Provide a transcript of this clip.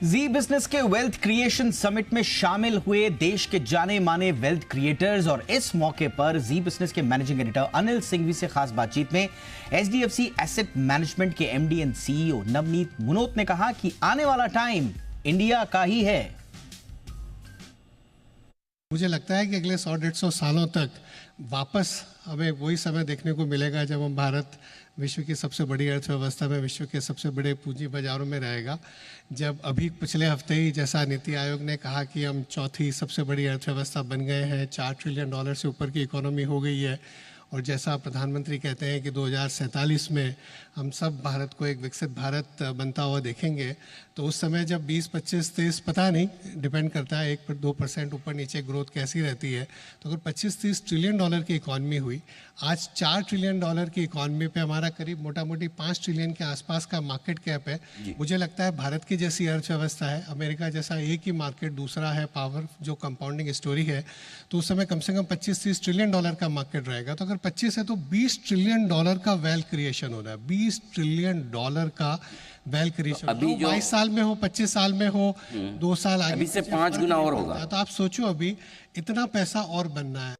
जी business के wealth creation summit में शामिल हुए देश के जाने माने वेल्थ क्रिएटर्स और इस मौके पर जी बिजनेस के मैनेजिंग एडिटर अनिल सिंघवी से खास बातचीत में एचडीएफसी एसेट मैनेजमेंट के MD and CEO Navneet Munot ने कहा कि आने वाला टाइम इंडिया का ही है। मुझे लगता है कि अगले 100-150 सालों तक वापस हमें वही समय देखने को मिलेगा जब हम भारत विश्व की सबसे बड़ी अर्थव्यवस्था में, विश्व के सबसे बड़े पूंजी बाजारों में रहेगा। जब अभी पिछले हफ्ते ही जैसा नीति आयोग ने कहा कि हम चौथी सबसे बड़ी अर्थव्यवस्था बन गए हैं, $4 ट्रिलियन से ऊपर की इकोनॉमी हो गई है, और जैसा प्रधानमंत्री कहते हैं कि 2047 में हम सब भारत को एक विकसित भारत बनता हुआ देखेंगे, तो उस समय जब 20, 25, 30 पता नहीं, डिपेंड करता है 1-2% ऊपर नीचे ग्रोथ कैसी रहती है, तो अगर 25-30 ट्रिलियन डॉलर की इकॉनमी हुई, आज $4 ट्रिलियन की इकॉनमी पे हमारा करीब मोटा मोटी 5 ट्रिलियन के आसपास का मार्केट कैप है। मुझे लगता है भारत की जैसी अर्थव्यवस्था है, अमेरिका जैसा एक ही मार्केट, दूसरा है पावर जो कंपाउंडिंग स्टोरी है, तो उस समय कम से कम 25-30 ट्रिलियन डॉलर का मार्केट रहेगा। तो अगर 25 है तो $20 ट्रिलियन का वेल्थ क्रिएशन हो रहा है, $20 ट्रिलियन का वेल्थ क्रिएशन। अभी जो 22 साल में हो, 25 साल में हो, 2 साल आगे अभी से 5 गुना और होगा। तो आप सोचो अभी इतना पैसा और बनना है।